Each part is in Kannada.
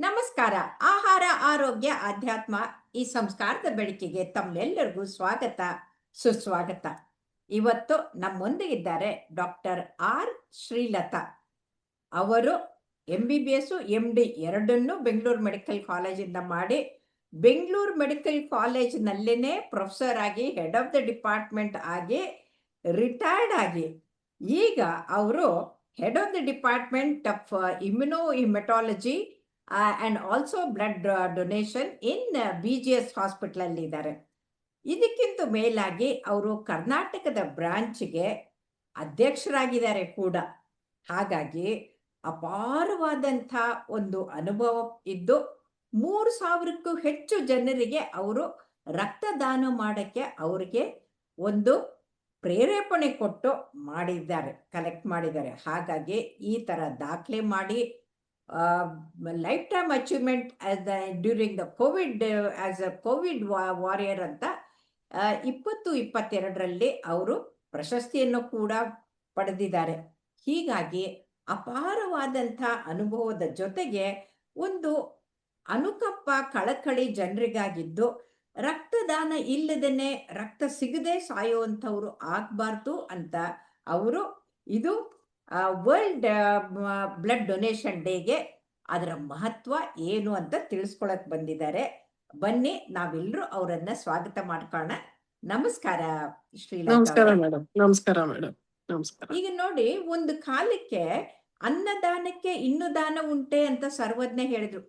ನಮಸ್ಕಾರ. ಆಹಾರ, ಆರೋಗ್ಯ, ಅಧ್ಯಾತ್ಮ ಈ ಸಂಸ್ಕಾರದ ಬೆಳಕಿಗೆ ತಮ್ಮೆಲ್ಲರಿಗೂ ಸ್ವಾಗತ, ಸುಸ್ವಾಗತ. ಇವತ್ತು ನಮ್ಮೊಂದಿಗಿದ್ದಾರೆ ಡಾಕ್ಟರ್ ಆರ್ ಶ್ರೀಲತಾ. ಅವರು MBBS, MD ಎರಡನ್ನೂ ಬೆಂಗಳೂರು ಮೆಡಿಕಲ್ ಕಾಲೇಜಿಂದ ಮಾಡಿ, ಬೆಂಗಳೂರು ಮೆಡಿಕಲ್ ಕಾಲೇಜಿನಲ್ಲೇನೆ ಪ್ರೊಫೆಸರ್ ಆಗಿ, ಹೆಡ್ ಆಫ್ ದ ಡಿಪಾರ್ಟ್ಮೆಂಟ್ ಆಗಿ, ರಿಟೈರ್ಡ್ ಆಗಿ, ಈಗ ಅವರು head of the department of immunohematology and also blood donation in BGS hospital ಅಲ್ಲಿ ಇದ್ದಾರೆ. ಇದಕ್ಕಿಂತ ಮೇಲಾಗಿ ಅವರು ಕರ್ನಾಟಕದ ಬ್ರಾಂಚ್ಗೆ ಅಧ್ಯಕ್ಷರಾಗಿದ್ದಾರೆ ಕೂಡ. ಹಾಗಾಗಿ ಅಪಾರವಾದಂಥ ಒಂದು ಅನುಭವ ಇದ್ದು 3,000ಕ್ಕೂ ಹೆಚ್ಚು ಜನರಿಗೆ ಅವರು ರಕ್ತದಾನ ಮಾಡಕ್ಕೆ ಅವರಿಗೆ ಒಂದು ಪ್ರೇರೇಪಣೆ ಕೊಟ್ಟು ಕಲೆಕ್ಟ್ ಮಾಡಿದ್ದಾರೆ. ಹಾಗಾಗಿ ಈ ತರ ದಾಖಲೆ ಮಾಡಿ lifetime achievement during the covid as a covid warrior ಅಂತ 2022ರಲ್ಲಿ ಅವರು ಪ್ರಶಸ್ತಿಯನ್ನು ಕೂಡ ಪಡೆದಿದ್ದಾರೆ. ಹೀಗಾಗಿ ಅಪಾರವಾದಂಥ ಅನುಭವದ ಜೊತೆಗೆ ಒಂದು ಅನುಕಂಪ, ಕಳಕಳಿ ಜನರಿಗಾಗಿದ್ದು, ರಕ್ತದಾನ ಇಲ್ಲದೇನೆ ರಕ್ತ ಸಿಗದೆ ಸಾಯುವಂಥವ್ರು ಆಗಬಾರ್ದು ಅಂತ ಅವರು ಇದು ವರ್ಲ್ಡ್ ಬ್ಲಡ್ ಡೊನೇಷನ್ ಡೇಗೆ ಅದರ ಮಹತ್ವ ಏನು ಅಂತ ತಿಳಿಸ್ಕೊಳಕ್ ಬಂದಿದ್ದಾರೆ. ಬನ್ನಿ ನಾವೆಲ್ಲರೂ ಅವರನ್ನ ಸ್ವಾಗತ ಮಾಡ್ಕೊಳ್ಳೋಣ. ನಮಸ್ಕಾರ ಶ್ರೀಲತಾ. ನಮಸ್ಕಾರ ಮೇಡಮ್. ನಮಸ್ಕಾರ ಮೇಡಮ್. ನಮಸ್ಕಾರ. ಈಗ ನೋಡಿ, ಒಂದು ಕಾಲಕ್ಕೆ ಅನ್ನದಾನಕ್ಕೆ ಇನ್ನು ದಾನ ಉಂಟೆ ಅಂತ ಸರ್ವಜ್ಞ ಹೇಳಿದ್ರು.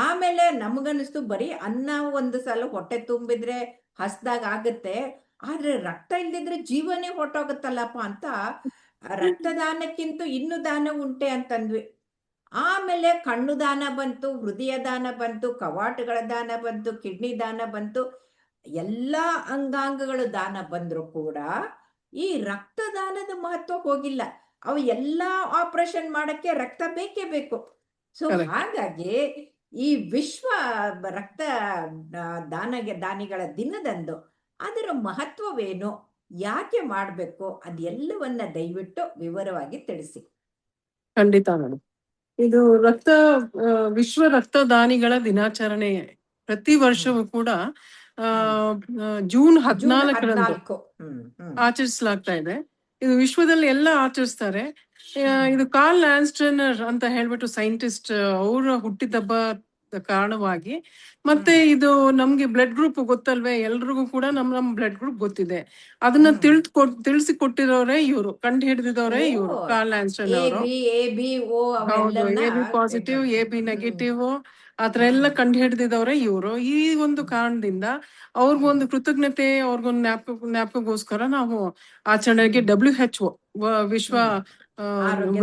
ಆಮೇಲೆ ನಮಗನಿಸ್ತು ಬರೀ ಅನ್ನ ಒಂದು ಸಲ ಹೊಟ್ಟೆ ತುಂಬಿದ್ರೆ ಹಸ್ದಾಗ ಆಗುತ್ತೆ, ಆದ್ರೆ ರಕ್ತ ಇಲ್ದಿದ್ರೆ ಜೀವನೇ ಹೊಟ್ಟೋಗುತ್ತಲ್ಲಪ್ಪ ಅಂತ ರಕ್ತದಾನಕ್ಕಿಂತ ಇನ್ನು ದಾನ ಉಂಟೆ ಅಂತಂದ್ವಿ. ಆಮೇಲೆ ಕಣ್ಣು ದಾನ ಬಂತು, ಹೃದಯ ದಾನ ಬಂತು, ಕವಾಟಗಳ ದಾನ ಬಂತು, ಕಿಡ್ನಿ ದಾನ ಬಂತು, ಎಲ್ಲಾ ಅಂಗಾಂಗಗಳು ದಾನ ಬಂದ್ರು ಕೂಡ ಈ ರಕ್ತದಾನದ ಮಹತ್ವ ಹೋಗಿಲ್ಲ. ಅವು ಎಲ್ಲಾ ಆಪರೇಷನ್ ಮಾಡಕ್ಕೆ ರಕ್ತ ಬೇಕೇ ಬೇಕು. ಸೊ ಹಾಗಾಗಿ ಈ ವಿಶ್ವ ರಕ್ತ ದಾನಿಗಳ ದಿನದಂದು ಅದರ ಮಹತ್ವವೇನು, ಯಾಕೆ ಮಾಡಬೇಕು, ಅದೆಲ್ಲವನ್ನ ದಯವಿಟ್ಟು ವಿವರವಾಗಿ ತಿಳಿಸಿ. ಖಂಡಿತ ಮೇಡಮ್. ಇದು ವಿಶ್ವ ರಕ್ತದಾನಿಗಳ ದಿನಾಚರಣೆ ಪ್ರತಿ ವರ್ಷವೂ ಕೂಡ ಜೂನ್ 14ರಂದು ಆಚರಿಸಲಾಗ್ತಾ ಇದೆ. ಇದು ವಿಶ್ವದಲ್ಲಿ ಎಲ್ಲ ಆಚರಿಸ್ತಾರೆ. ಇದು ಕಾರ್ಲ್ ಲ್ಯಾನ್ಸ್ಟರ್ನರ್ ಅಂತ ಹೇಳ್ಬಿಟ್ಟು ಸೈಂಟಿಸ್ಟ್, ಅವರ ಹುಟ್ಟಿದಬ್ಬ ಕಾರಣವಾಗಿ, ಮತ್ತೆ ಇದು ನಮ್ಗೆ ಬ್ಲಡ್ ಗ್ರೂಪ್ ಗೊತ್ತಲ್ವೇ, ಎಲ್ರಿಗೂ ಕೂಡ ನಮ್ ಬ್ಲಡ್ ಗ್ರೂಪ್ ಗೊತ್ತಿದೆ. ಅದನ್ನ ತಿಳಿಸಿ ಕೊಟ್ಟಿರೋರೇ ಇವರು, ಕಂಡು ಹಿಡಿದಿದವರೇ ಇವರು, ಕಾರ್ಲ್ ಲ್ಯಾನ್ಸ್ಟರ್ನ್ ಅವರು. ಹೌದು, AB ಪಾಸಿಟಿವ್, AB ನೆಗೆಟಿವ್ ಆತರ ಎಲ್ಲ ಕಂಡು ಹಿಡಿದಿದವರೇ ಇವರು. ಈ ಒಂದು ಕಾರಣದಿಂದ ಅವ್ರಿಗೊಂದು ಕೃತಜ್ಞತೆ, ಅವ್ರಿಗೊಂದು ಜ್ಞಾಪಕಗೋಸ್ಕರ ನಾವು ಆಚರಣೆಗೆ WHO ವಿಶ್ವ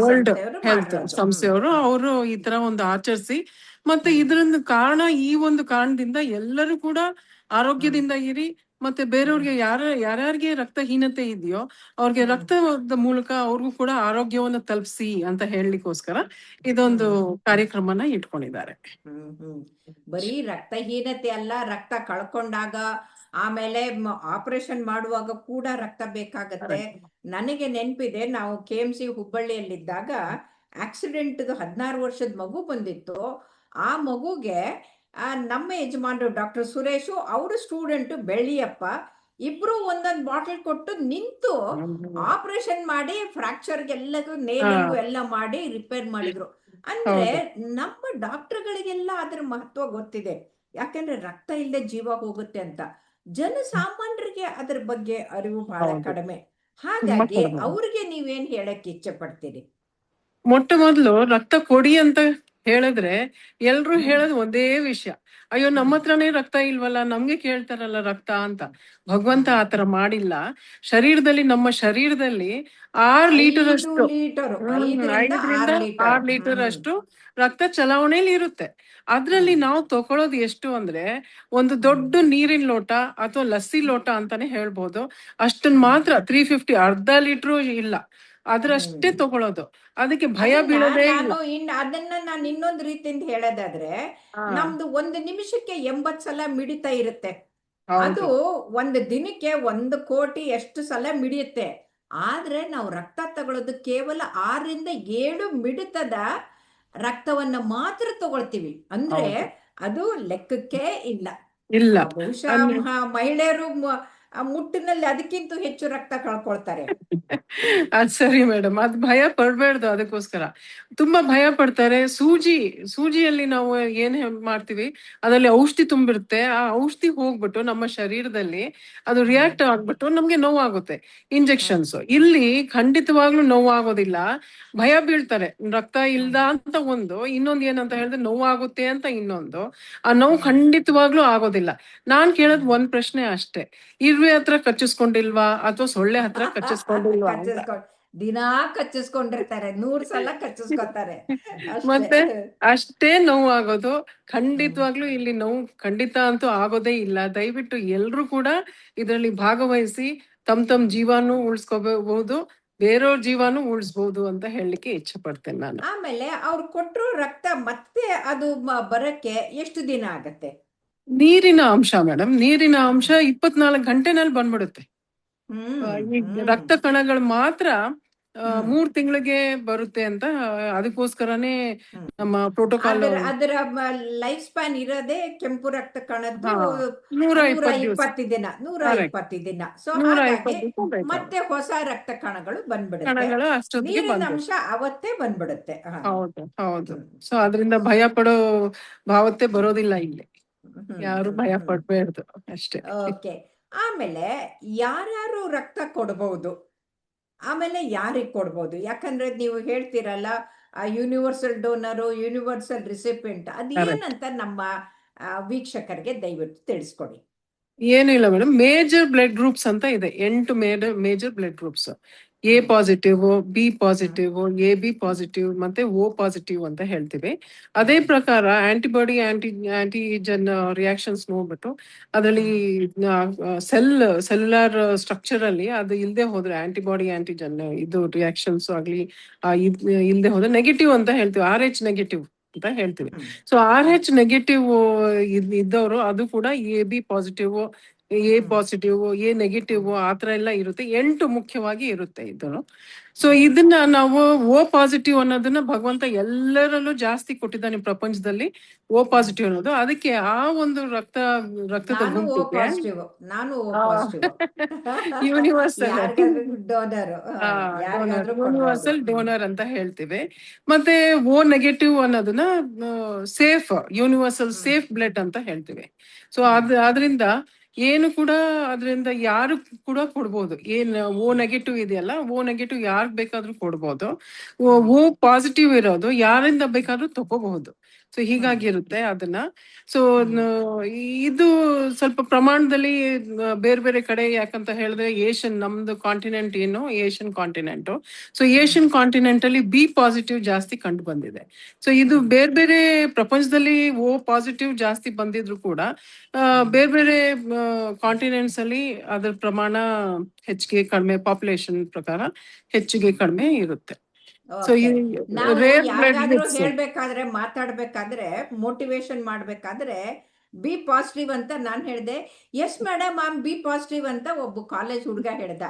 ವರ್ಲ್ಡ್ ಹೆಲ್ತ್ ಸಂಸ್ಥೆಯವರು ಅವರು ಈ ತರ ಒಂದು ಆಚರಿಸಿ, ಮತ್ತೆ ಇದರಿಂದ ಕಾರಣ, ಈ ಒಂದು ಕಾರಣದಿಂದ ಎಲ್ಲರೂ ಕೂಡ ಆರೋಗ್ಯದಿಂದ ಇರಿ, ಮತ್ತೆ ಬೇರೆಯವ್ರಿಗೆ ಯಾರ್ಯಾರಿಗೆ ರಕ್ತಹೀನತೆ ಇದೆಯೋ ಅವ್ರಿಗೆ ರಕ್ತದ ಮೂಲಕ ಅವ್ರಿಗೂ ಕೂಡ ಆರೋಗ್ಯವನ್ನು ತಲುಪಿಸಿ ಅಂತ ಹೇಳಲಿಕ್ಕೋಸ್ಕರ ಇದೊಂದು ಕಾರ್ಯಕ್ರಮನ ಇಟ್ಕೊಂಡಿದ್ದಾರೆ. ಬರೀ ರಕ್ತಹೀನತೆ ಅಲ್ಲ, ರಕ್ತ ಕಳ್ಕೊಂಡಾಗ ಆಮೇಲೆ ಆಪರೇಷನ್ ಮಾಡುವಾಗ ಕೂಡ ರಕ್ತ ಬೇಕಾಗತ್ತೆ. ನನಗೆ ನೆನಪಿದೆ, ನಾವು KMC ಹುಬ್ಬಳ್ಳಿಯಲ್ಲಿದ್ದಾಗ ಆಕ್ಸಿಡೆಂಟ್ 16 ವರ್ಷದ ಮಗು ಬಂದಿತ್ತು. ಆ ಮಗುಗೆ ನಮ್ಮ ಯಜಮಾನರು ಡಾಕ್ಟರ್ ಸುರೇಶು, ಅವರು ಸ್ಟೂಡೆಂಟ್ ಬೆಳ್ಳಿಯಪ್ಪ, ಇಬ್ರು ಒಂದೊಂದು ಬಾಟಲ್ ಕೊಟ್ಟು ನಿಂತು ಆಪರೇಷನ್ ಮಾಡಿ ಫ್ರಾಕ್ಚರ್ಗೆಲ್ಲಗೂ ನೇಲಿಂಗು ಎಲ್ಲ ಮಾಡಿ ರಿಪೇರ್ ಮಾಡಿದ್ರು. ಅಂದ್ರೆ ನಮ್ಮ ಡಾಕ್ಟರ್ಗಳಿಗೆಲ್ಲ ಅದ್ರ ಮಹತ್ವ ಗೊತ್ತಿದೆ. ಯಾಕಂದ್ರೆ ರಕ್ತ ಇಲ್ಲದೆ ಜೀವ ಹೋಗುತ್ತೆ ಅಂತ. ಜನಸಾಮಾನ್ಯರಿಗೆ ಅದ್ರ ಬಗ್ಗೆ ಅರಿವು ಬಹಳ ಕಡಿಮೆ. ಹಾಗಾಗಿ ಅವ್ರಿಗೆ ನೀವೇನ್ ಹೇಳಕ್ ಇಚ್ಛೆ ಪಡ್ತೀರಿ? ಮೊಟ್ಟ ಮೊದಲು ರಕ್ತ ಕೊಡಿ ಅಂತ ಹೇಳಿದ್ರೆ ಎಲ್ರು ಹೇಳೋದು ಒಂದೇ ವಿಷಯ, ಅಯ್ಯೋ ನಮ್ಮ ಹತ್ರನೇ ರಕ್ತ ಇಲ್ವಲ್ಲ, ನಮ್ಗೆ ಕೇಳ್ತಾರಲ್ಲ ರಕ್ತ ಅಂತ. ಭಗವಂತ ಆತರ ಮಾಡಿಲ್ಲ. ನಮ್ಮ ಶರೀರದಲ್ಲಿ 6 ಲೀಟರ್ ಅಷ್ಟು, 5ರಿಂದ 6 ಲೀಟರ್ ಅಷ್ಟು ರಕ್ತ ಚಲಾವಣೆಯಲ್ಲಿ ಇರುತ್ತೆ. ಅದ್ರಲ್ಲಿ ನಾವು ತಗೊಳ್ಳೋದು ಎಷ್ಟು ಅಂದ್ರೆ, ಒಂದು ದೊಡ್ಡ ನೀರಿನ ಲೋಟ ಅಥವಾ ಲಸ್ಸಿ ಲೋಟ ಅಂತಾನೆ ಹೇಳ್ಬೋದು, ಅಷ್ಟನ್ ಮಾತ್ರ. 350, ಅರ್ಧ ಲೀಟ್ರು ಇಲ್ಲ, ಅದ್ರಷ್ಟೇ ತಗೊಳ್ಳೋದು. ಅದಕ್ಕೆ ಭಯ ಬೀಳೋದೇ ಇಲ್ಲ. ಅದನ್ನ ನಾನು ಇನ್ನೊಂದು ರೀತಿಯಿಂದ ಹೇಳೋದಾದ್ರೆ, ನಮ್ದು 1 ನಿಮಿಷಕ್ಕೆ 80 ಸಲ ಮಿಡಿತ ಇರುತ್ತೆ. ಅದು ಒಂದು ದಿನಕ್ಕೆ 1 ಕೋಟಿ ಎಷ್ಟು ಸಲ ಮಿಡಿಯುತ್ತೆ. ಆದ್ರೆ ನಾವು ರಕ್ತ ತಗೊಳ್ಳೋದು ಕೇವಲ 6ರಿಂದ 7 ಮಿಡಿತದ ರಕ್ತವನ್ನ ಮಾತ್ರ ತಗೊಳ್ತೀವಿ ಅಂದ್ರೆ ಹೌದು. ಅದು ಲೆಕ್ಕಕ್ಕೆ ಇಲ್ಲ. ಇಲ್ಲ. ಬಹುಶಃ ಅಲ್ಲಿ ಮಹಿಳೆಯರು ಮುಟ್ಟಿನಲ್ಲಿ ಅದಕ್ಕಿಂತ ಹೆಚ್ಚು ರಕ್ತ ಕಳ್ಕೊಳ್ತಾರೆ. ಅದ್ ಸರಿ ಮೇಡಮ್, ಅದ್ ಭಯ ಪಡ್ಬೇಡ್ದು. ಅದಕ್ಕೋಸ್ಕರ ತುಂಬಾ ಭಯ ಪಡ್ತಾರೆ. ಸೂಜಿಯಲ್ಲಿ ನಾವು ಏನ್ ಮಾಡ್ತೀವಿ, ಅದರಲ್ಲಿ ಔಷಧಿ ತುಂಬಿರುತ್ತೆ. ಆ ಔಷಧಿ ಹೋಗ್ಬಿಟ್ಟು ನಮ್ಮ ಶರೀರದಲ್ಲಿ ಅದು ರಿಯಾಕ್ಟ್ ಆಗ್ಬಿಟ್ಟು ನಮ್ಗೆ ನೋವಾಗುತ್ತೆ. ಇಂಜೆಕ್ಷನ್ಸ್ ಇಲ್ಲಿ ಖಂಡಿತವಾಗ್ಲೂ ನೋವಾಗೋದಿಲ್ಲ. ಭಯ ಬೀಳ್ತಾರೆ, ರಕ್ತ ಇಲ್ದ ಅಂತ ಒಂದು, ಇನ್ನೊಂದು ಏನಂತ ಹೇಳಿದ್ರೆ ನೋವಾಗುತ್ತೆ ಅಂತ ಇನ್ನೊಂದು. ಆ ನೋವು ಖಂಡಿತವಾಗ್ಲೂ ಆಗೋದಿಲ್ಲ. ನಾನ್ ಕೇಳೋದ್ ಒಂದ್ ಪ್ರಶ್ನೆ ಅಷ್ಟೇ, ಇರುವೆ ಹತ್ರ ಕಚ್ಚಿಸ್ಕೊಂಡಿಲ್ವಾ ಅಥವಾ ಸೊಳ್ಳೆ ಹತ್ರ ಕಚ್ಚಿಸ್ಕೊಂಡಿಲ್ವಾ ಅಂತ. ದಿನಾ ಕಚ್ಚಿಸ್ಕೊಂಡಿರ್ತಾರೆ, 100 ಸಲ ಕಚ್ಚಿಸ್ಕೊತಾರೆ ಅಷ್ಟೇ. ಮತ್ತೆ ಅಷ್ಟೇ ನೋವು ಆಗೋದು. ಖಂಡಿತವಾಗ್ಲೂ ಇಲ್ಲಿ ನೋವು ಖಂಡಿತ ಅಂತೂ ಆಗೋದೇ ಇಲ್ಲ. ದಯವಿಟ್ಟು ಎಲ್ರು ಕೂಡ ಇದರಲ್ಲಿ ಭಾಗವಹಿಸಿ ತಮ್ ಜೀವಾನು ಉಳಿಸ್ಕೋಬಹುದು, ಬೇರೆಯವ್ರ ಜೀವಾನು ಉಳಿಸ್ಬಹುದು ಅಂತ ಹೇಳಲಿಕ್ಕೆ ಇಚ್ಛೆ ಪಡ್ತೇನೆ ನಾನು. ಆಮೇಲೆ ಅವ್ರು ಕೊಟ್ಟರು ರಕ್ತ ಮತ್ತೆ ಅದು ಬರಕ್ಕೆ ಎಷ್ಟು ದಿನ ಆಗತ್ತೆ? ನೀರಿನ ಅಂಶ ಮೇಡಮ್, ನೀರಿನ ಅಂಶ 24 ಗಂಟೆನಲ್ಲಿ ಬಂದ್ಬಿಡುತ್ತೆ. ಈ ರಕ್ತ ಕಣಗಳು ಮಾತ್ರ 3 ತಿಂಗಳಿಗೆ ಬರುತ್ತೆ ಅಂತ. ಅದಕ್ಕೋಸ್ಕರನೇ ನಮ್ಮ ಪ್ರೋಟೋಕಾಲ್. ಅದರ ಲೈಫ್ ಸ್ಪ್ಯಾನ್ ಇರೋದೇ ಕೆಂಪು ರಕ್ತ ಕಣದ್ದು 120 ದಿನ, 120 ದಿನ. ಸೊ ಹಾಗಾಗಿ ಮತ್ತೆ ಹೊಸ ರಕ್ತ ಕಣಗಳು ಬಂದ್ಬಿಡುತ್ತೆ, ನೀರಿನ ಅಂಶ ಅವತ್ತೇ ಬಂದ್ಬಿಡುತ್ತೆ. ಹೌದು ಹೌದು. ಸೊ ಅದರಿಂದ ಭಯ ಪಡೋ ಭಾವತ್ತೆ ಬರೋದಿಲ್ಲ ಇಲ್ಲಿ. ಯಾರು ಭಯ ಪಡ್ಬೇಡ್ದು ಅಷ್ಟೇ. ಓಕೆ. ಆಮೇಲೆ ಯಾರ್ಯಾರು ರಕ್ತ ಕೊಡ್ಬಹುದು, ಆಮೇಲೆ ಯಾರಿಗೆ ಕೊಡ್ಬೋದು? ಯಾಕಂದ್ರೆ ನೀವು ಹೇಳ್ತೀರಲ್ಲ ಯೂನಿವರ್ಸಲ್ ಡೋನರು, ಯೂನಿವರ್ಸಲ್ ರಿಸಿಪಿಯೆಂಟ್, ಅದೇನಂತ ನಮ್ಮ ವೀಕ್ಷಕರಿಗೆ ದಯವಿಟ್ಟು ತಿಳಿಸ್ಕೊಡಿ. ಏನಿಲ್ಲ ಮೇಡಮ್, ಮೇಜರ್ ಬ್ಲಡ್ ಗ್ರೂಪ್ಸ್ ಅಂತ ಇದೆ. 8 major blood groups. A positive, B positive, A B positive ಮತ್ತೆ ಓ ಪಾಸಿಟಿವ್ ಅಂತ ಹೇಳ್ತೀವಿ. ಅದೇ ಪ್ರಕಾರ ಆಂಟಿಜನ್ ರಿಯಾಕ್ಷನ್ಸ್ ನೋಡ್ಬಿಟ್ಟು ಅದರಲ್ಲಿ ಸೆಲ್ಯುಲಾರ್ ಸ್ಟ್ರಕ್ಚರ್ ಅಲ್ಲಿ ಅದು ಇಲ್ಲದೆ ಹೋದ್ರೆ, ಆಂಟಿಜನ್ ಇದು ರಿಯಾಕ್ಷನ್ಸ್ ಆಗ್ಲಿ ಇಲ್ಲದೆ ಹೋದ್ರೆ ನೆಗೆಟಿವ್ ಅಂತ ಹೇಳ್ತೀವಿ, RH ನೆಗೆಟಿವ್ ಅಂತ ಹೇಳ್ತೀವಿ. ಸೊ RH ನೆಗೆಟಿವ್ ಇದ್ದವರು ಅದು ಕೂಡ A B positive, A positive, A negative ಆತರ ಎಲ್ಲ ಇರುತ್ತೆ. 8 ಮುಖ್ಯವಾಗಿ ಇರುತ್ತೆ ಇದು. ಸೊ ಇದನ್ನ ನಾವು ಓ ಪಾಸಿಟಿವ್ ಅನ್ನೋದನ್ನ ಭಗವಂತ ಎಲ್ಲರಲ್ಲೂ ಜಾಸ್ತಿ ಕೊಟ್ಟಿದ್ದಾನೆ ಪ್ರಪಂಚದಲ್ಲಿ, ಓ ಪಾಸಿಟಿವ್ ಅನ್ನೋದು. ಅದಕ್ಕೆ ಆ ಒಂದು ರಕ್ತದ ಗುಂಪಿಗೆ ಯೂನಿವರ್ಸಲ್ ಡೋನರ್ ಅಂತ ಹೇಳ್ತೀವಿ. ಮತ್ತೆ ಓ ನೆಗೆಟಿವ್ ಅನ್ನೋದನ್ನ ಸೇಫ್ ಯೂನಿವರ್ಸಲ್ ಸೇಫ್ ಬ್ಲಡ್ ಅಂತ ಹೇಳ್ತೀವಿ. ಸೊ ಅದರಿಂದ ಏನು ಕೂಡ ಅದರಿಂದ ಯಾರು ಕೂಡ ಕೊಡ್ಬೋದು. ಏನ್ ಓ ನೆಗೆಟಿವ್ ಇದೆಯಲ್ಲ, ಓ ನೆಗೆಟಿವ್ ಯಾರು ಬೇಕಾದ್ರೂ ಕೊಡ್ಬೋದು. ಓ ಪಾಸಿಟಿವ್ ಇರೋದು ಯಾರಿಂದ ಬೇಕಾದ್ರೂ ತಗೋಬಹುದು. ಸೊ ಹೀಗಾಗಿರುತ್ತೆ ಅದನ್ನ. ಸೊ ಇದು ಸ್ವಲ್ಪ ಪ್ರಮಾಣದಲ್ಲಿ ಬೇರೆ ಬೇರೆ ಕಡೆ, ಯಾಕಂತ ಹೇಳಿದ್ರೆ ನಮ್ದು ಕಾಂಟಿನೆಂಟ್ ಏನು Asian continent. So Asian continent ಅಲ್ಲಿ ಬಿ ಪಾಸಿಟಿವ್ ಜಾಸ್ತಿ ಕಂಡು ಬಂದಿದೆ. ಸೊ ಇದು ಬೇರೆ ಬೇರೆ ಪ್ರಪಂಚದಲ್ಲಿ ಓ ಪಾಸಿಟಿವ್ ಜಾಸ್ತಿ ಬಂದಿದ್ರು ಕೂಡ ಬೇರೆ ಬೇರೆ ಕಾಂಟಿನೆಂಟ್ಸ್ ಅಲ್ಲಿ ಅದ್ರ ಪ್ರಮಾಣ ಹೆಚ್ಚಿಗೆ ಕಡಿಮೆ, ಪಾಪ್ಯುಲೇಷನ್ ಪ್ರಕಾರ ಹೆಚ್ಚಿಗೆ ಕಡಿಮೆ ಇರುತ್ತೆ. ಸೊ ಹೇಳ್ಬೇಕಾದ್ರೆ ಮಾತಾಡ್ಬೇಕಾದ್ರೆ ಮೋಟಿವೇಶನ್ ಮಾಡ್ಬೇಕಾದ್ರೆ ಬಿ ಪಾಸಿಟಿವ್ ಅಂತ ನಾನ್ ಹೇಳ್ದೆ. Yes madam, I am B positive ಅಂತ ಒಬ್ಬ ಕಾಲೇಜ್ ಹುಡುಗ ಹೇಳ್ದ.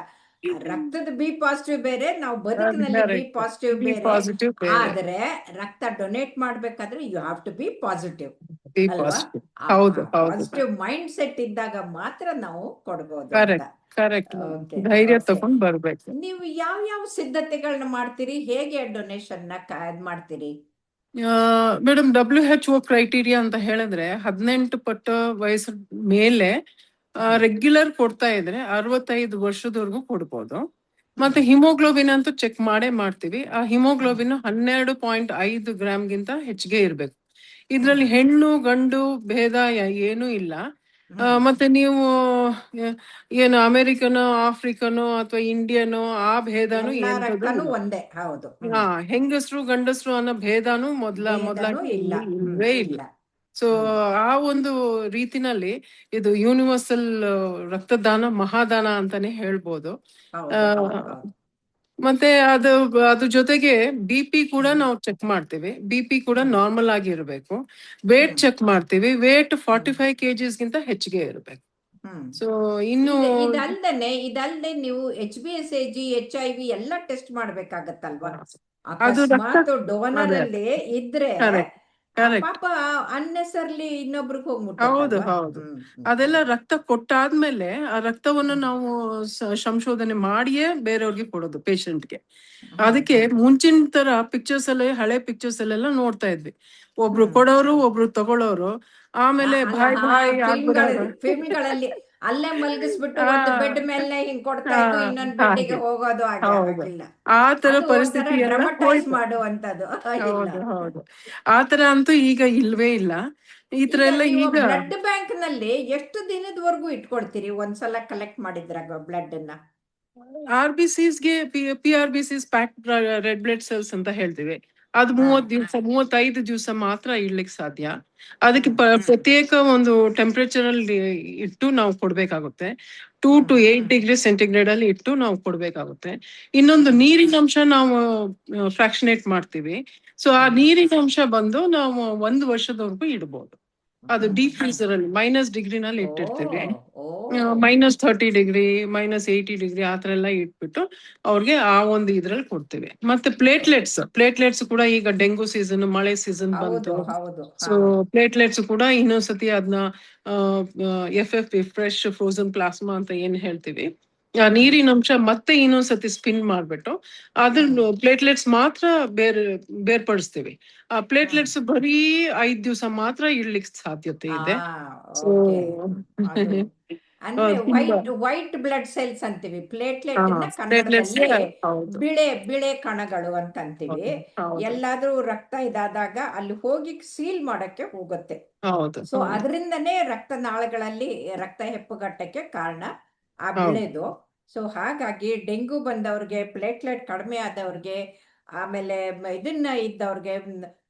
ರಕ್ತದ ಬಿ ಪಾಸಿಟಿವ್ ಬೇರೆ, ನಾವು ಬದುಕಿನಲ್ಲಿ ಬಿ ಪಾಸಿಟಿವ್ ಬೇರೆ. ಆದ್ರೆ ರಕ್ತ ಡೊನೇಟ್ ಮಾಡ್ಬೇಕಾದ್ರೆ you have to be positive ಅಲ್ವಾ? ಪಾಸಿಟಿವ್ ಮೈಂಡ್ ಸೆಟ್ ಇದ್ದಾಗ ಮಾತ್ರ ನಾವು ಕೊಡ್ಬೋದು. ಧೈರ್ಯ ತಗೊಂಡ್ ಬರ್ಬೇಕು. ನೀವು ಯಾವ ಸಿದ್ಧತೆಗಳನ್ನ ಮಾಡ್ತೀರಿ, ಹೇಗೆ ಡೊನೇಷನ್ ಮಾಡ್ತೀರಿ? ಮೇಡಮ್, WHO ಕ್ರೈಟೀರಿಯಾ ಅಂತ ಹೇಳಿದ್ರೆ 18 ಪಟ್ಟು ವಯಸ್ಸು ಮೇಲೆ ರೆಗ್ಯುಲರ್ ಕೊಡ್ತಾ ಇದ್ರೆ 65 ವರ್ಷದವರೆಗೂ ಕೊಡ್ಬೋದು. ಮತ್ತೆ ಹಿಮೋಗ್ಲೋಬಿನ್ ಅಂತೂ ಚೆಕ್ ಮಾಡೇ ಮಾಡ್ತೀವಿ. ಆ ಹಿಮೋಗ್ಲೋಬಿನ್ 12.5 ಗ್ರಾಮ್ಗಿಂತ ಹೆಚ್ಚಿಗೆ ಇರ್ಬೇಕು. ಇದ್ರಲ್ಲಿ ಹೆಣ್ಣು ಗಂಡು ಭೇದ ಏನೂ ಇಲ್ಲ. ಮತ್ತೆ ನೀವು ಏನು ಅಮೆರಿಕನೋ, ಆಫ್ರಿಕನೋ ಅಥವಾ ಇಂಡಿಯನೋ ಆ ಭೇದನು ಹೆಂಗಸರು ಗಂಡಸರು ಅನ್ನೋ ಭೇದನು ಮೊದಲಾಗಿ ಇಲ್ವೇ ಇಲ್ಲ. ಸೊ ಆ ಒಂದು ರೀತಿನಲ್ಲಿ ಇದು ಯೂನಿವರ್ಸಲ್ ರಕ್ತದಾನ ಮಹಾದಾನ ಅಂತಾನೆ ಹೇಳ್ಬೋದು. ಮತ್ತೆ ಅದ್ರ ಜೊತೆಗೆ BP ಕೂಡ ನಾವು ಚೆಕ್ ಮಾಡ್ತೀವಿ. BP ಕೂಡ ನಾರ್ಮಲ್ ಆಗಿ ಇರಬೇಕು. ವೇಟ್ ಚೆಕ್ ಮಾಡ್ತೀವಿ. ವೇಟ್ 45 kgs ಗಿಂತ ಹೆಚ್ಚಿಗೆ ಇರಬೇಕು. ಸೊ ಇನ್ನು ಇದಲ್ದೆ ನೀವು HbSAg, HIV ಎಲ್ಲ ಟೆಸ್ಟ್ ಮಾಡ್ಬೇಕಾಗತ್ತಲ್ವಾ? ಅದು ರಕ್ತ ಅಕಸ್ಮಾತ್ ಡೋನರ್ ಅದೇ ಅಲ್ಲಿ ಇದ್ರೆ ಕರೆಕ್ಟ್ ಕರೆಕ್ಟ್ ಪಾಪ ಅನ್ನೆಸರ್ಲಿ ಇನ್ನೊಬ್ರಿಗೆ ಹೋಗಿ ಹೌದು ಮುಟ್ಟತ್ತಲ್ವಾ. ಹೌದು. ಅದೆಲ್ಲ ರಕ್ತ ಕೊಟ್ಟಾದ್ಮೇಲೆ ಆ ರಕ್ತವನ್ನು ನಾವು ಸಂಶೋಧನೆ ಮಾಡಿಯೇ ಬೇರೆಯವ್ರಿಗೆ ಕೊಡೋದು ಪೇಷಂಟ್ಗೆ. ಅದಕ್ಕೆ ಮುಂಚಿನ ತರ ಪಿಕ್ಚರ್ಸ್ ಅಲ್ಲಿ ಹಳೆ ಪಿಕ್ಚರ್ಸ್ ಅಲ್ಲೆಲ್ಲ ನೋಡ್ತಾ ಇದ್ವಿ, ಒಬ್ರು ಕೊಡೋರು ಒಬ್ರು ತಗೊಳ್ಳೋರು, ಆಮೇಲೆ ಅಲ್ಲ ಬಾಯ್ ಬಾಯ್ ಆಗ್ಬಿಡೋರು. ಫಿಲ್ಮ್ಗಳಲ್ಲಿ ಅಲ್ಲೇ ಮಲಗಿಸ್ಬಿಟ್ಟು ಆ, ಒಂದು ಬೆಡ್ ಮೇಲೆ ಹಿಂಗ್ ಕೊಡ್ತಾ ಆ, ಇದ್ದು ಇನ್ನೊಂದ್ ಬೆಡ್ಡಿಗೆ ಹಾಗೆ ಹೋಗೋದು ಹಾಗೆ ಹೌದು. ಆಗಿಲ್ಲ. ಆ ತರ ಅದು ಒಂಥರ ಪರಿಸ್ಥಿತಿ ಎಲ್ಲ ಡ್ರಮಟೈಸ್ ಹೋಯ್ತು. ಮಾಡುವಂತದ್ದು ಇಲ್ಲ. ಹೌದು ಹೌದು. ಆ ತರ ಅಂತೂ ಈಗ ಇಲ್ವೇ ಇಲ್ಲ. ಈ ತರ ಈಗ ಎಲ್ಲ ನೀವು ಈಗ ಬ್ಲಡ್ ಬ್ಯಾಂಕ್ ನಲ್ಲಿ ಎಷ್ಟು ದಿನದವರೆಗೂ ಇಟ್ಕೊಳ್ತೀರಿ ಒಂದ್ಸಲ ಕಲೆಕ್ಟ್ ಮಾಡಿದ್ರಾಗ ಬ್ಲಡ್ ಅನ್ನ? RBCsಗೆ PRBCs packed red blood cells ಅಂತ ಹೇಳ್ತೀವಿ. ಅದು 30 ದಿವಸ 35 ದಿವಸ ಮಾತ್ರ ಇಡ್ಲಿಕ್ಕೆ ಸಾಧ್ಯ. ಅದಕ್ಕೆ ಪ್ರತ್ಯೇಕ ಒಂದು ಟೆಂಪರೇಚರ್ ಅಲ್ಲಿ ಇಟ್ಟು ನಾವು ಕೊಡ್ಬೇಕಾಗುತ್ತೆ. 2 to 8 ಡಿಗ್ರಿ ಸೆಂಟಿಗ್ರೇಡ್ ಅಲ್ಲಿ ಇಟ್ಟು ನಾವು ಕೊಡ್ಬೇಕಾಗುತ್ತೆ. ಇನ್ನೊಂದು ನೀರಿನ ಅಂಶ ನಾವು ಫ್ರಾಕ್ಷನೇಟ್ ಮಾಡ್ತೀವಿ. ಸೊ ಆ ನೀರಿನ ಅಂಶ ಬಂದು ನಾವು 1 ವರ್ಷದವರೆಗೂ ಇಡ್ಬೋದು. ಅದು ಡೀಪ್ ಫ್ರೀಸರ್ ಅಲ್ಲಿ -ಡಿಗ್ರಿನಲ್ಲಿ ಇಟ್ಟಿರ್ತೀವಿ. -30 ಡಿಗ್ರಿ -80 ಡಿಗ್ರಿ ಆತರ ಎಲ್ಲ ಇಟ್ಬಿಟ್ಟು ಅವ್ರಿಗೆ ಆ ಒಂದು ಇದ್ರಲ್ಲಿ ಕೊಡ್ತೀವಿ. ಮತ್ತೆ ಪ್ಲೇಟ್ಲೆಟ್ಸ್ ಕೂಡ ಈಗ ಡೆಂಗು ಸೀಸನ್, ಮಳೆ ಸೀಸನ್ ಬಂತು. ಸೊ ಪ್ಲೇಟ್ಲೆಟ್ಸ್ ಕೂಡ ಇನ್ನೊಂದ್ಸತಿ ಅದನ್ನ FFP ಫ್ರೆಶ್ ಫ್ರೋಸನ್ ಪ್ಲಾಸ್ಮಾ ಅಂತ ಏನ್ ಹೇಳ್ತೀವಿ, ಆ ನೀರಿನ ಅಂಶ ಮತ್ತೆ ಇನ್ನೊಂದ್ಸತಿ ಸ್ಪಿನ್ ಮಾಡ್ಬಿಟ್ಟು ಅದ್ರ ಪ್ಲೇಟ್ಲೆಟ್ಸ್ ಮಾತ್ರ ಬೇರ್ಪಡಿಸ್ತೀವಿ. ಆ ಪ್ಲೇಟ್ಲೆಟ್ಸ್ ಬರೀ 5 ದಿವಸ ಮಾತ್ರ ಇಡ್ಲಿಕ್ಕೆ ಸಾಧ್ಯತೆ ಇದೆ. ಸೊ ಅಂದ್ರೆ ವೈಟ್ ಬ್ಲಡ್ ಸೆಲ್ಸ್ ಅಂತೀವಿ, ಪ್ಲೇಟ್ಲೆಟ್ ಕನ್ನಡದಲ್ಲಿ ಬಿಳೆ ಕಣಗಳು ಅಂತ ಅಂತೀವಿ. ಎಲ್ಲಾದ್ರೂ ರಕ್ತ ಇದಾದಾಗ ಅಲ್ಲಿ ಹೋಗಿ ಸೀಲ್ ಮಾಡಕ್ಕೆ ಹೋಗುತ್ತೆ. ಸೊ ಅದರಿಂದನೇ ರಕ್ತನಾಳಗಳಲ್ಲಿ ರಕ್ತ ಹೆಪ್ಪುಗಟ್ಟಕ್ಕೆ ಕಾರಣ ಆ ಬಿಳೆದು. ಸೊ ಹಾಗಾಗಿ ಡೆಂಗು ಬಂದವ್ರಿಗೆ, ಪ್ಲೇಟ್ಲೆಟ್ ಕಡಿಮೆ ಆದವ್ರಿಗೆ, ಆಮೇಲೆ ಇದನ್ನ ಇದ್ದವ್ರಿಗೆ,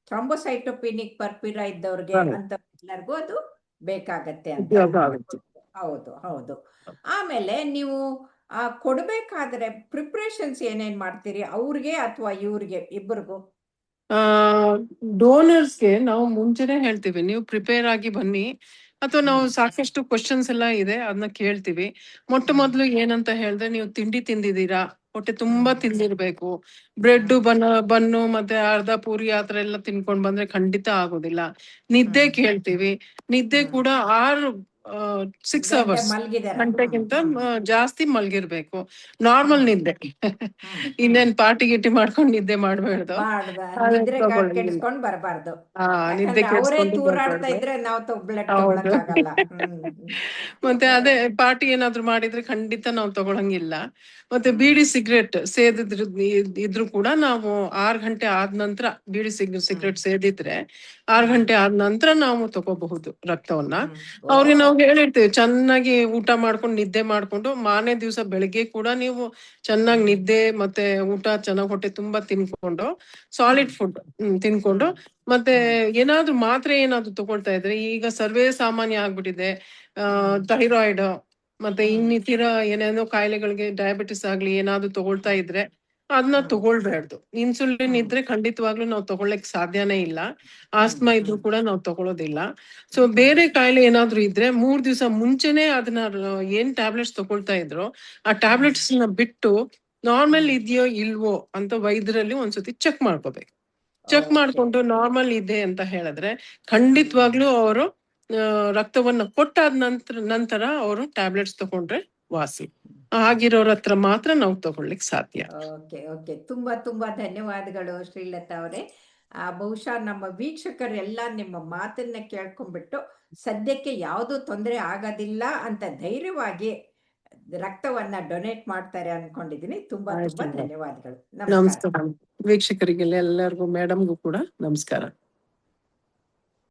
ಥ್ರಾಂಬೋಸೈಟೋಪಿನಿಕ್ ಪರ್ಪಿರಾ ಇದ್ದವ್ರಿಗೆ ಅಂತ ಎಲ್ಲರಿಗೂ ಅದು ಬೇಕಾಗತ್ತೆ ಅಂತ. ಹೌದು. ಆಮೇಲೆ ನೀವು ಕೊಡ್ಬೇಕಾದ್ರೆ ಪ್ರಿಪ್ರೇಷನ್ಸ್ ಏನೇನ್ ಮಾಡ್ತೀರಿ ಅವ್ರಿಗೆ ಅಥವಾ ಇವ್ರಿಗೆ ಇಬ್ಬರಿಗೂ? ಡೋನರ್ಸ್ಗೆ ನಾವು ಮುಂಚೆನೆ ಹೇಳ್ತೀವಿ, ನೀವು ಪ್ರಿಪೇರ್ ಆಗಿ ಬನ್ನಿ, ಅಥವಾ ನಾವು ಸಾಕಷ್ಟು ಕ್ವಶನ್ಸ್ ಎಲ್ಲ ಇದೆ ಅದನ್ನ ಕೇಳ್ತೀವಿ. ಮೊದಲು ಏನಂತ ಹೇಳಿದ್ರೆ, ನೀವು ತಿಂಡಿ ತಿಂದಿದ್ದೀರಾ, ಹೊಟ್ಟೆ ತುಂಬಾ ತಿಂದಿರ್ಬೇಕು. ಬ್ರೆಡ್ ಬನ್ನು ಮತ್ತೆ ಅರ್ಧ ಪೂರಿ ಆತರ ಎಲ್ಲ ತಿನ್ಕೊಂಡ್ ಬಂದ್ರೆ ಖಂಡಿತ ಆಗೋದಿಲ್ಲ. ನಿದ್ದೆ ಕೇಳ್ತೀವಿ. ನಿದ್ದೆ ಕೂಡ 6 hours ಗಂಟೆಗಿಂತ ಜಾಸ್ತಿ ಮಲ್ಗಿರ್ಬೇಕು, ನಾರ್ಮಲ್ ನಿದ್ದೆ. ಇನ್ನೇನ್ ಪಾರ್ಟಿ ಗಿಟ್ಟಿ ಮಾಡ್ಕೊಂಡು ನಿದ್ದೆ ಮಾಡ್ಬಾರ್ದು, ನಿದ್ರೆ ಕೆಡಿಸ್ಕೊಂಡ್ ಬರಬಾರ್ದು. ನಿದ್ದೆ ಕೆಡಿಸ್ಕೊಂಡು ತೂರಾಡ್ತಾ ಇದ್ರೆ ನಾವು ಬ್ಲಡ್ ತಗೊಳಕ್ಕಾಗಲ್ಲ. ಮತ್ತೆ ಅದೇ ಪಾರ್ಟಿ ಏನಾದ್ರು ಮಾಡಿದ್ರೆ ಖಂಡಿತ ನಾವು ತಗೊಳಂಗಿಲ್ಲ. ಮತ್ತೆ ಬೀಡಿ ಸಿಗರೇಟ್ ಸೇದಿದ್ರು ಕೂಡ ನಾವು 6 ಗಂಟೆ ಆದ ನಂತರ, ಬೀಡಿ ಸಿಗರೇಟ್ ಸೇದಿದ್ರೆ 6 ಗಂಟೆ ಆದ ನಂತರ ನಾವು ತಗೋಬಹುದು ರಕ್ತವನ್ನ. ಅವ್ರಿಗೆ ನಾವು ಹೇಳಿರ್ತೀವಿ, ಚೆನ್ನಾಗಿ ಊಟ ಮಾಡ್ಕೊಂಡು ನಿದ್ದೆ ಮಾಡ್ಕೊಂಡು ಮಾರನೇ ದಿವಸ ಬೆಳಿಗ್ಗೆ ಕೂಡ ನೀವು ಚೆನ್ನಾಗಿ ನಿದ್ದೆ ಮತ್ತೆ ಊಟ ಚೆನ್ನಾಗಿ ಹೊಟ್ಟೆ ತುಂಬಾ ತಿನ್ಕೊಂಡು, ಸಾಲಿಡ್ ಫುಡ್ ತಿನ್ಕೊಂಡು, ಮತ್ತೆ ಏನಾದ್ರು ಮಾತ್ರೆ ಏನಾದ್ರು ತಗೊಳ್ತಾ ಇದ್ರೆ, ಈಗ ಸರ್ವೇ ಸಾಮಾನ್ಯ ಆಗ್ಬಿಟ್ಟಿದೆ, ಥೈರಾಯ್ಡ್ ಮತ್ತೆ ಇನ್ನಿತರ ಏನೇನೋ ಕಾಯಿಲೆಗಳಿಗೆ, ಡಯಾಬಿಟಿಸ್ ಆಗ್ಲಿ ಏನಾದ್ರು ತಗೊಳ್ತಾ ಇದ್ರೆ ಅದನ್ನ ತಗೊಳ್ಬಾರ್ದು. ಇನ್ಸುಲಿನ್ ಇದ್ರೆ ಖಂಡಿತವಾಗ್ಲೂ ನಾವು ತಗೊಳ್ಳಕ್ ಸಾಧ್ಯನೇ ಇಲ್ಲ. ಆಸ್ತಮಾ ಇದ್ರು ಕೂಡ ನಾವು ತಗೊಳ್ಳೋದಿಲ್ಲ. ಸೊ ಬೇರೆ ಕಾಯಿಲೆ ಏನಾದ್ರು ಇದ್ರೆ 3 ದಿವಸ ಮುಂಚೆನೆ ಅದನ್ನ ಏನ್ ಟ್ಯಾಬ್ಲೆಟ್ಸ್ ತಗೊಳ್ತಾ ಇದ್ರು ಆ ಟ್ಯಾಬ್ಲೆಟ್ಸ್ ನ ಬಿಟ್ಟು ನಾರ್ಮಲ್ ಇದೆಯೋ ಇಲ್ವೋ ಅಂತ ವೈದ್ಯರಲ್ಲಿ ಒಂದ್ಸತಿ ಚೆಕ್ ಮಾಡ್ಕೋಬೇಕು. ಚೆಕ್ ಮಾಡ್ಕೊಂಡು ನಾರ್ಮಲ್ ಇದೆ ಅಂತ ಹೇಳಿದ್ರೆ ಖಂಡಿತವಾಗ್ಲೂ ಅವರು ರಕ್ತವನ್ನ ಕೊಟ್ಟಾದ ನಂತರ ಅವರು ಟ್ಯಾಬ್ಲೆಟ್ಸ್ ತಗೊಂಡ್ರೆ ವಾಸಿ. ಆಗಿರೋರ ಹತ್ರ ಮಾತ್ರ ನಾವು ತಗೊಳ್ಳಿಕ್ ಸಾಧ್ಯ. ಓಕೆ. ತುಂಬಾ ಧನ್ಯವಾದಗಳು ಶ್ರೀಲತಾ ಅವರೇ. ಬಹುಶಃ ನಮ್ಮ ವೀಕ್ಷಕರೆಲ್ಲ ನಿಮ್ಮ ಮಾತನ್ನ ಕೇಳ್ಕೊಂಡ್ಬಿಟ್ಟು ಸದ್ಯಕ್ಕೆ ಯಾವುದು ತೊಂದರೆ ಆಗೋದಿಲ್ಲ ಅಂತ ಧೈರ್ಯವಾಗಿ ರಕ್ತವನ್ನ ಡೊನೇಟ್ ಮಾಡ್ತಾರೆ ಅನ್ಕೊಂಡಿದ್ದೀನಿ. ತುಂಬಾ ಧನ್ಯವಾದಗಳು. ನಮಸ್ಕಾರ ವೀಕ್ಷಕರಿಗೆಲ್ಲ, ಎಲ್ಲರಿಗೂ, ಮೇಡಮ್ಗೂ ಕೂಡ ನಮಸ್ಕಾರ.